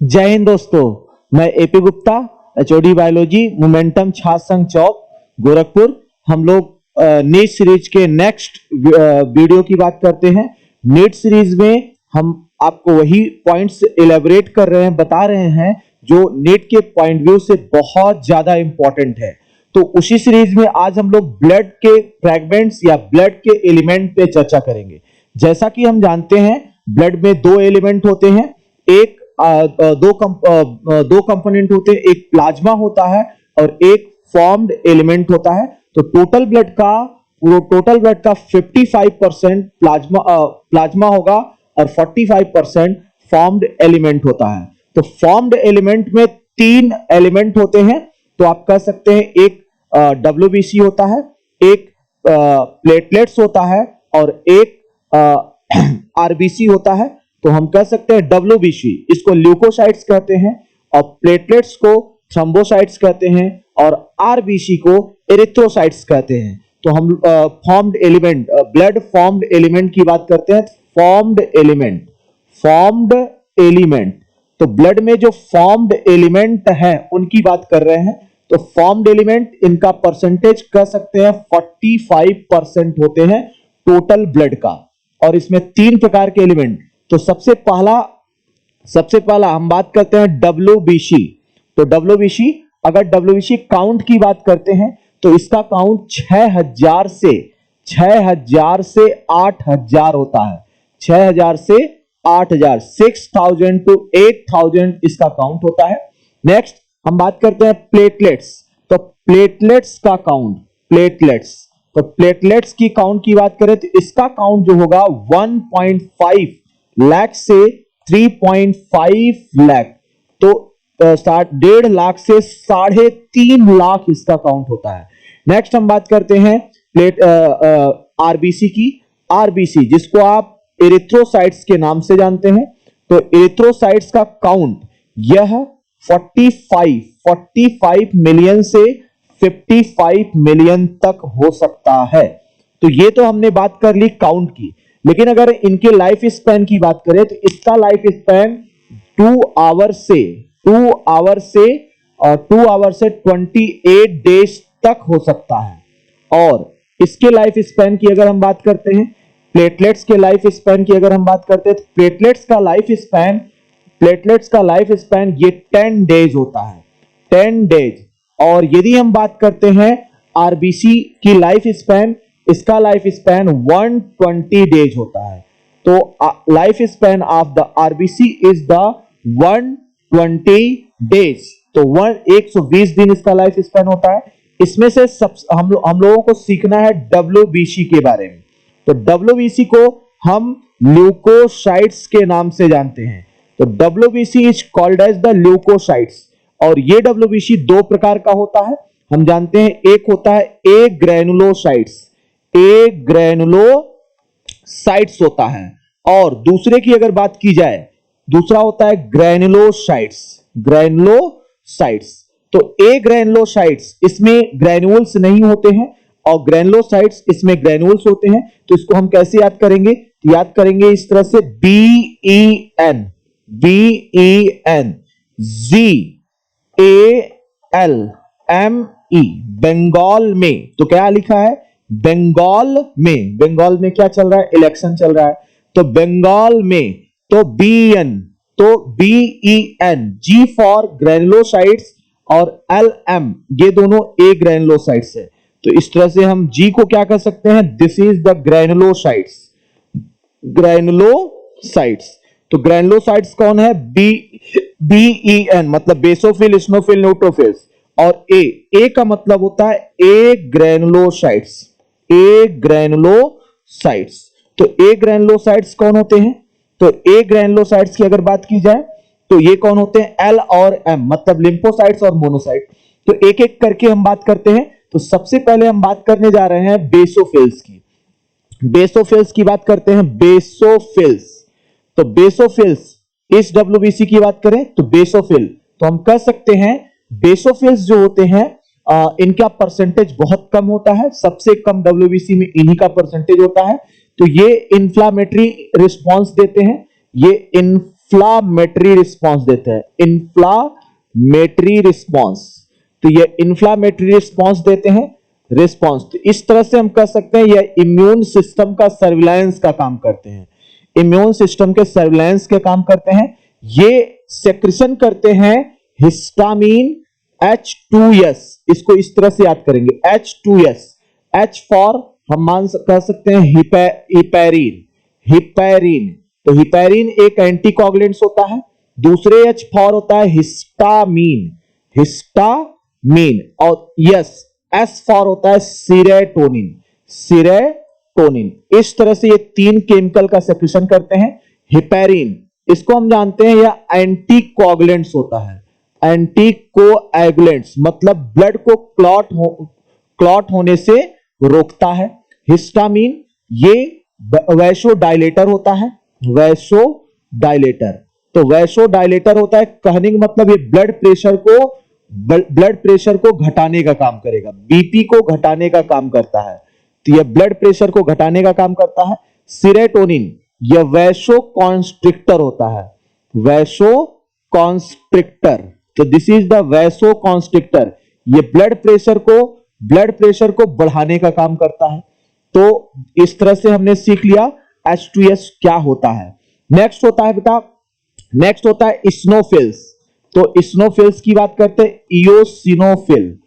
जय हिंद दोस्तों, मैं AP Gupta, HOD biology, momentum छात्र संघ चौक, गोरखपुर। हम लोग नीट सीरीज के नेक्स्ट वीडियो की बात करते हैं। नीट सीरीज में हम आपको वही पॉइंट्स इलेबोरेट कर रहे हैं, बता रहे हैं जो नीट के पॉइंट व्यू से बहुत ज्यादा इंपॉर्टेंट है। तो उसी सीरीज में आज हम लोग ब्लड के फ्रैगमेंट्स या ब्लड के एलिमेंट पे चर्चा करेंगे। जैसा कि हम जानते हैं, ब्लड में दो एलिमेंट होते हैं, एक दो कंपोनेंट होते हैं, एक प्लाज्मा होता है और एक फॉर्म्ड एलिमेंट होता है। तो टोटल ब्लड का 55% प्लाज्मा होगा और 45% फॉर्म्ड एलिमेंट होता है। तो फॉर्म्ड एलिमेंट में तीन एलिमेंट होते हैं। तो आप कह सकते हैं एक WBC होता है, एक प्लेटलेट्स होता है और एक RBC होता है। तो हम कह सकते हैं WBC, इसको ल्यूकोसाइट्स कहते हैं, और प्लेटलेट्स को थ्रोम्बोसाइट्स कहते हैं और RBC को एरिथ्रोसाइट्स कहते हैं। तो हम formed element, blood formed element की बात करते हैं। फॉर्म्ड एलिमेंट, तो ब्लड में जो फॉर्म्ड एलिमेंट है उनकी बात कर रहे हैं। तो फॉर्म्ड एलिमेंट, इनका परसेंटेज कह सकते हैं 45% होते हैं टोटल ब्लड का। और इसमें तीन प्रकार के एलिमेंट। तो सबसे पहला हम बात करते हैं WBC। तो WBC, अगर WBC काउंट की बात करते हैं तो इसका काउंट 6000 से 8000 होता है। 6000 से 8000, 6000 to 8000 इसका काउंट होता है। नेक्स्ट हम बात करते हैं प्लेटलेट्स। तो प्लेटलेट्स का काउंट, तो प्लेटलेट्स की काउंट की बात करें तो इसका काउंट जो होगा 1.5 लाख से 3.5 लाख। तो 1.5 लाख से 3.5 लाख इसका काउंट होता है। नेक्स्ट हम बात करते हैं RBC की। RBC जिसको आप एरिथ्रोसाइट्स के नाम से जानते हैं। तो एरिथ्रोसाइट्स का काउंट यह 45 मिलियन से 55 मिलियन तक हो सकता है। तो ये तो हमने बात कर ली काउंट की, लेकिन अगर इनके लाइफ स्पैन की बात करें तो इसका लाइफ स्पैन 2 आवर से 28 डेज तक हो सकता है। और इसके लाइफ स्पैन की अगर हम बात करते हैं, प्लेटलेट्स के लाइफ स्पैन की अगर हम बात करते हैं, तो प्लेटलेट्स का लाइफ स्पैन ये 10 डेज होता है, 10 डेज। और यदि हम बात करते हैं RBC की लाइफ स्पैन, इसका लाइफ स्पैन 120 डेज होता है। तो life span of the RBC is the 120 days. तो 120 दिन इसका लाइफ स्पैन होता है। इसमें से हम लोगों को सीखना है WBC के बारे में। तो WBC को हम ल्यूकोसाइट्स के नाम से जानते हैं। तो WBC is called as the leucocytes. और ये WBC दो प्रकार का होता है, हम जानते हैं। एक होता है ए ग्रैनुलोसाइट्स होता है, और दूसरे की अगर बात की जाए, दूसरा होता है ग्रैनुलोसाइट्स। तो ए ग्रैनुलोसाइट्स, इसमें ग्रैन्यूल्स नहीं होते हैं, और ग्रैनुलोसाइट्स इसमें ग्रैन्यूल्स होते हैं। तो इसको हम कैसे याद करेंगे? याद करेंगे इस तरह से, BEN GALME, बंगाल में। तो क्या लिखा है? बंगाल में क्या चल रहा है? इलेक्शन चल रहा है। तो बंगाल में, तो BEN, G फॉर ग्रैनुलोसाइट्स और LM, ये दोनों ए ग्रैनुलोसाइट्स है। तो इस तरह से हम G को क्या कर सकते हैं? This is the granulocytes. तो ग्रैनुलोसाइट्स कौन है? BEN मतलब बेसोफिल, स्नोफिल, न्यूट्रोफिल्स। और ए का मतलब होता है ए ग्रैनुलोसाइट्स। तो ए ग्रैनुलोसाइट्स कौन होते हैं? तो ए ग्रैनुलोसाइट्स की अगर बात की जाए तो ये कौन होते हैं? L और M मतलब लिम्फोसाइट्स और मोनोसाइट। तो एक एक करके हम बात करते हैं। तो सबसे पहले हम बात करने जा रहे हैं बेसोफिल्स की। बेसोफिल्स की बात करते हैं। तो बेसोफिल्स, इस WBC की बात करें तो बेसोफिल, तो हम कह सकते हैं बेसोफिल्स जो होते हैं इनका परसेंटेज बहुत कम होता है। सबसे कम WBC में इन्हीं का परसेंटेज होता है। तो ये इंफ्लामेटरी रिस्पॉन्स देते हैं, ये इन्फ्लामेटरी रिस्पॉन्स देते हैं, इन्फ्लामेटरी रिस्पॉन्स। तो ये इन्फ्लामेटरी रिस्पॉन्स देते हैं, रिस्पॉन्स। तो इस तरह से हम कह सकते हैं यह इम्यून सिस्टम का सर्विलांस का काम करते हैं, इम्यून सिस्टम के सर्विलांस के काम करते हैं। ये सेक्रेशन करते हैं हिस्टामिन H2S, इसको इस तरह से याद करेंगे H2S, H फॉर हम कह सकते हैं हिपैरिन, हिपैरिन। तो हिपैरिन एक एंटीकोगुलेंट्स होता है। दूसरे H फॉर होता है हिस्टामिन, हिस्टामिन। और यस S फॉर होता है सीरेटोनिन, सीरेटोनिन। इस तरह से ये तीन केमिकल का सेक्रेशन करते हैं। हिपैरिन इसको हम जानते हैं यह एंटीकोगुलेंट्स होता है, एंटीकोएगुलेंट्स मतलब ब्लड को क्लॉट होने से रोकता है। हिस्टामिन ये वैसोडाइलेटर होता है, वैसोडाइलेटर। तो वैसोडाइलेटर होता है, कहने का मतलब ये ब्लड प्रेशर को घटाने का काम करेगा, बीपी को घटाने का काम करता है। तो यह ब्लड प्रेशर को घटाने का काम करता है। सीरोटोनिन यह वैसोकॉन्स्ट्रिक्टर होता है, वैसोकॉन्स्ट्रिक्टर। तो दिस इज द वैसोकॉन्स्ट्रिक्टर, ये ब्लड प्रेशर को बढ़ाने का काम करता है। तो इस तरह से हमने सीख लिया H2S क्या होता है। नेक्स्ट होता है बेटा, नेक्स्ट होता है इस्नोफिल्स। तो इस्नोफिल्स की बात करते हैं, इयोसिनोफिल,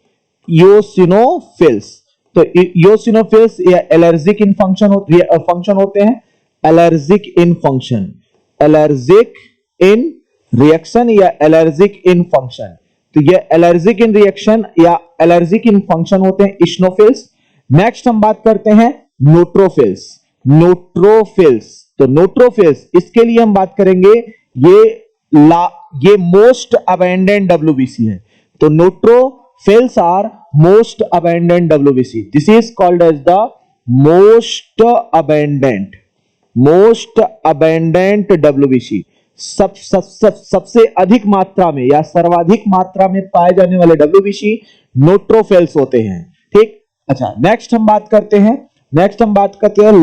इयोसिनोफिल्स। तो इयोसिनोफिल्स या एलर्जिक इन फंक्शन होते हैं, एलर्जिक इन फंक्शन, एलर्जिक इन रिएक्शन या एलर्जिक इन फंक्शन। तो ये एलर्जिक इन रिएक्शन या एलर्जिक इन फंक्शन होते हैं इस्नोफिल्स। नेक्स्ट हम बात करते हैं न्यूट्रोफिल्स, न्यूट्रोफिल्स। तो न्यूट्रोफिल्स इसके लिए हम बात करेंगे, ये मोस्ट अबेंडेंट WBC है। तो neutrophils are most abundant WBC, this is called as the most abundant WBC। सबसे अधिक मात्रा में या सर्वाधिक मात्रा में पाए जाने वाले WBC न्यूट्रोफिल्स होते हैं। ठीक, अच्छा नेक्स्ट हम बात करते हैं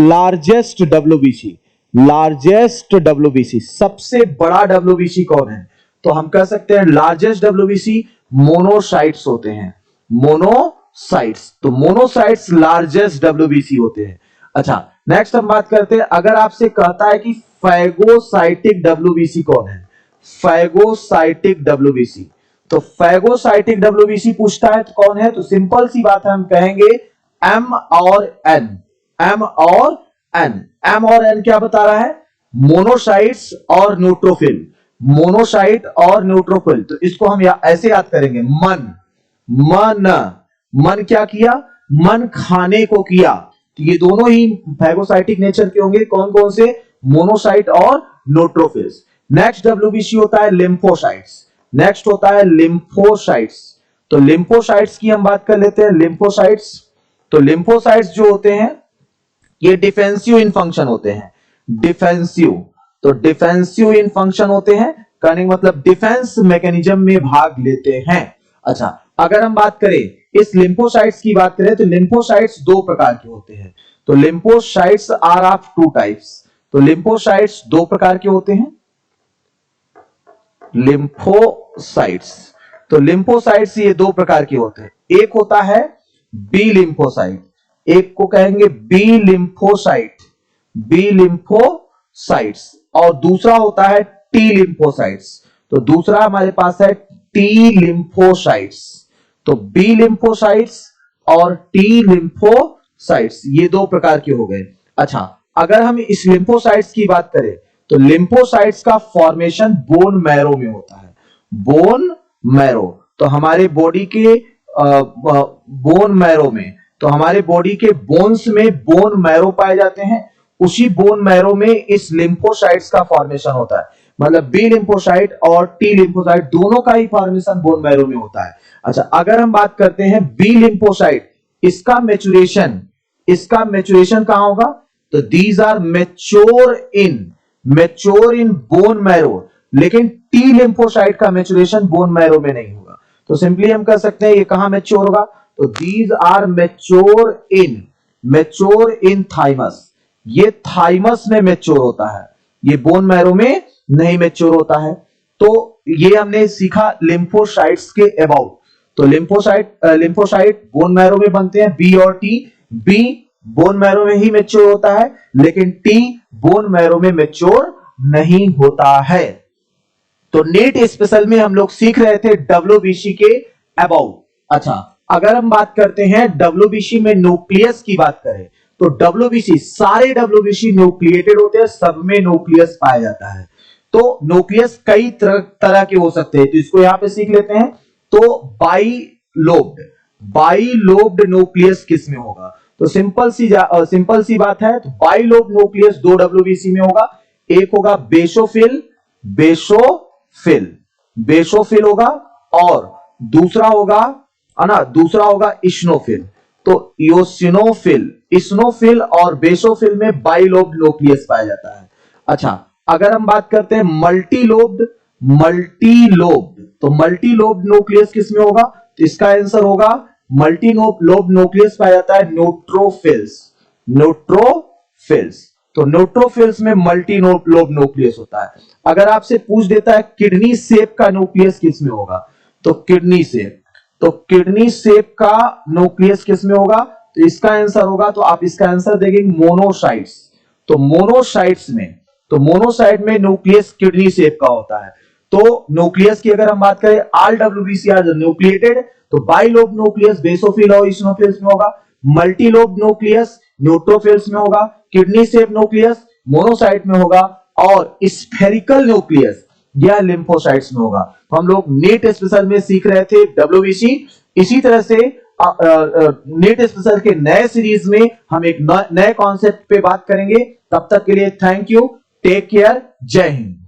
लार्जेस्ट WBC, लार्जेस्ट WBC, सबसे बड़ा WBC कौन है? तो हम कह सकते हैं लार्जेस्ट WBC मोनोसाइट्स होते हैं, मोनोसाइट्स। तो मोनोसाइट्स लार्जेस्ट WBC होते हैं। अच्छा नेक्स्ट हम बात करते हैं, अगर आपसे कहता है कि फैगोसाइटिक WBC कौन है, फैगोसाइटिक WBC। तो फैगोसाइटिक WBC पूछता है तो कौन है? तो सिंपल सी बात है, हम कहेंगे M और N, M और N। M और N क्या बता रहा है? मोनोसाइट्स और न्यूट्रोफिल, मोनोसाइट और न्यूट्रोफिल। तो इसको हम ऐसे याद करेंगे, मन क्या किया? मन खाने को किया। तो ये दोनों ही फैगोसाइटिक नेचर के होंगे, कौन कौन से? मोनोसाइट और न्यूट्रोफिल्स। नेक्स्ट WBC होता है लिम्फोसाइट्स, नेक्स्ट होता है लिम्फोसाइट्स। तो लिम्फोसाइट्स की हम बात कर लेते हैं, लिम्फोसाइट्स। तो लिम्फोसाइट्स जो होते हैं ये डिफेंसिव इन फंक्शन होते हैं, डिफेंसिव। तो डिफेंसिव इन फंक्शन होते हैं, कहने का मतलब डिफेंस मैकेनिज्म में भाग लेते हैं। अच्छा अगर हम बात करें इस लिम्फोसाइट्स की बात करें, तो लिम्फोसाइट्स दो प्रकार के होते हैं। तो lymphocytes are of two types. तो लिम्फोसाइट्स दो प्रकार के होते हैं, लिम्फोसाइट्स। तो लिम्फोसाइट्स ये दो प्रकार के होते हैं, एक होता है बी लिम्फोसाइट, एक को कहेंगे बी लिम्फोसाइट, बी लिम्फोसाइट्स, और दूसरा होता है टी लिम्फोसाइट्स। तो दूसरा हमारे पास है टी लिम्फोसाइट्स। तो बी लिम्फोसाइट्स और टी लिम्फोसाइट्स ये दो प्रकार के हो गए। अच्छा अगर हम इस लिम्फोसाइट्स की बात करें, तो लिम्फोसाइट्स का फॉर्मेशन बोन मैरो में होता है, बोन मैरो। तो हमारे बॉडी के बोन मैरो में, तो हमारे बॉडी के बोन्स में बोन मैरो पाए जाते हैं, उसी बोन मैरो में इस लिम्फोसाइट्स का फॉर्मेशन होता है। मतलब बी लिम्फोसाइट और टी लिम्फोसाइट दोनों का ही फॉर्मेशन बोन मैरो में होता है। अच्छा अगर हम बात करते हैं बी लिम्फोसाइट, इसका मैच्योरेशन कहां होगा? तो these are mature in bone marrow, लेकिन टी लिम्फोसाइट का मैच्योरेशन बोन मैरो में नहीं होगा। तो सिंपली हम कह सकते हैं ये कहां मैच्योर होगा? तो these are mature in thymus, ये थाइमस में मैच्योर होता है, ये बोन मैरो में नहीं मैच्योर होता है। तो ये हमने सीखा लिम्फोसाइट्स के अबाउट। तो लिम्फोसाइट बोन मैरो में बनते हैं, बी और टी। बी बोन मैरो में ही मैच्योर होता है, लेकिन टी बोन मैरो में मैच्योर नहीं होता है। तो नीट स्पेशल में हम लोग सीख रहे थे डब्ल्यूबीसी के अबाउट। अच्छा, अगर हम बात करते हैं डब्ल्यूबीसी में न्यूक्लियस की बात करें, तो डब्ल्यूबीसी सारे डब्ल्यूबीसी न्यूक्लिएटेड होते हैं, सब में न्यूक्लियस पाया जाता है। तो न्यूक्लियस कई तरह के हो सकते हैं, तो इसको यहां पे सीख लेते हैं। तो बाइलोब्ड न्यूक्लियस किस में होगा? तो सिंपल सी बात है। तो बाइलोब्ड न्यूक्लियस दो डब्ल्यूबीसी में होगा। एक होगा बेसोफिल होगा, और दूसरा होगा इस्नोफिल। तो इस्नोफिल और बेसोफिल में बाइलोब्ड न्यूक्लियस पाया जाता है। अच्छा, अगर हम बात करते हैं मल्टीलोब्ड, तो मल्टीलोब्ड न्यूक्लियस किसमें होगा? तो इसका आंसर होगा मल्टीलोब्ड न्यूक्लियस पाया जाता है न्यूट्रोफिल्स। तो न्यूट्रोफिल्स में मल्टीलोब्ड न्यूक्लियस होता है। अगर आपसे पूछ देता है किडनी शेप का न्यूक्लियस किसमें होगा, तो किडनी शेप का न्यूक्लियस किसमें होगा? तो इसका आंसर होगा, तो आप इसका आंसर देंगे मोनोसाइट्स। तो मोनोसाइट में न्यूक्लियस किडनी शेप का होता है। तो न्यूक्लियस की अगर हम बात करें, ऑल डब्ल्यूबीसी आर न्यूक्लिएटेड। तो बाइलोब न्यूक्लियस बेसोफिल और इस्नोफिल्स में होगा, मल्टीलोब न्यूक्लियस न्यूट्रोफिल्स में होगा, किडनी शेप न्यूक्लियस मोनोसाइट में होगा, और स्फेरिकल न्यूक्लियस यह लिम्फोसाइट्स में होगा। तो हम लोग नीट स्पेशल में सीख रहे थे डब्ल्यूबीसी। इसी तरह से नीट स्पेशल के नए सीरीज में हम एक नए कॉन्सेप्ट पे बात करेंगे। तब तक के लिए थैंक यू, टेक केयर, जय हिंद।